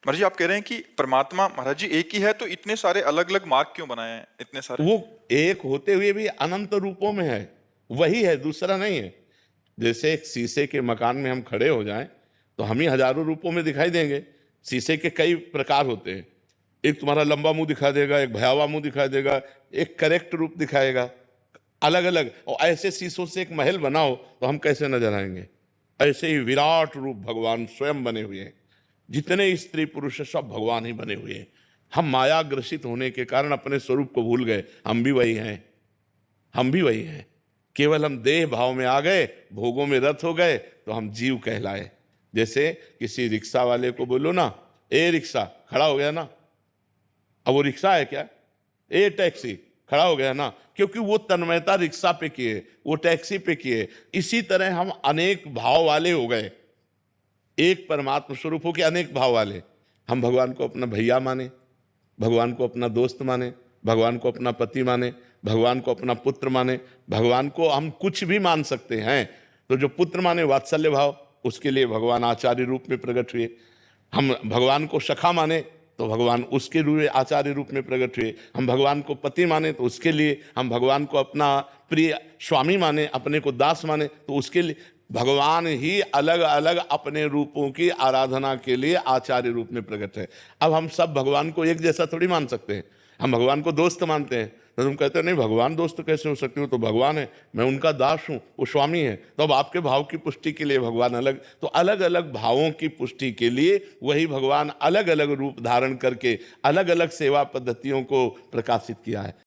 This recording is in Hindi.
महाराज जी आप कह रहे हैं कि परमात्मा महाराज जी एक ही है, तो इतने सारे अलग अलग मार्ग क्यों बनाए हैं, इतने सारे? वो एक होते हुए भी अनंत रूपों में है, वही है, दूसरा नहीं है। जैसे एक शीशे के मकान में हम खड़े हो जाएं तो हम ही हजारों रूपों में दिखाई देंगे। शीशे के कई प्रकार होते हैं, एक तुम्हारा लंबा मुंह दिखा देगा, एक भयावा मुंह दिखाई देगा, एक करेक्ट रूप दिखाएगा, अलग अलग। और ऐसे शीशों से एक महल बनाओ तो हम कैसे नजर आएंगे? ऐसे ही विराट रूप भगवान स्वयं बने हुए हैं। जितने स्त्री पुरुष सब भगवान ही बने हुए हैं। हम माया ग्रसित होने के कारण अपने स्वरूप को भूल गए। हम भी वही हैं, हम भी वही हैं। केवल हम देह भाव में आ गए, भोगों में रत हो गए तो हम जीव कहलाए। जैसे किसी रिक्शा वाले को बोलो ना, ए रिक्शा, खड़ा हो गया ना। अब वो रिक्शा है क्या? ए टैक्सी, खड़ा हो गया ना। क्योंकि वो तन्मयता रिक्शा पे किए, वो टैक्सी पे किए। इसी तरह हम अनेक भाव वाले हो गए, एक परमात्मा स्वरूप हो के अनेक भाव वाले। हम भगवान को अपना भैया माने, भगवान को अपना दोस्त माने, भगवान को अपना पति माने, भगवान को अपना पुत्र माने। भगवान को हम कुछ भी मान सकते हैं। तो जो पुत्र माने वात्सल्य भाव, उसके लिए भगवान आचार्य रूप में प्रकट हुए। हम भगवान को सखा माने तो भगवान उसके रूप में आचार्य रूप में प्रकट हुए। हम भगवान को पति माने तो उसके लिए, हम भगवान को अपना प्रिय स्वामी माने, अपने को दास माने तो उसके लिए भगवान ही अलग अलग अपने रूपों की आराधना के लिए आचार्य रूप में प्रकट है। अब हम सब भगवान को एक जैसा थोड़ी मान सकते हैं। हम भगवान को दोस्त मानते हैं तो तुम कहते हो नहीं, भगवान दोस्त कैसे हो सकते हो? तो भगवान है, मैं उनका दास हूँ, वो स्वामी है। तो अब आपके भाव की पुष्टि के लिए भगवान अलग। तो अलग अलग भावों की पुष्टि के लिए वही भगवान अलग अलग रूप धारण करके अलग अलग सेवा पद्धतियों को प्रकाशित किया है।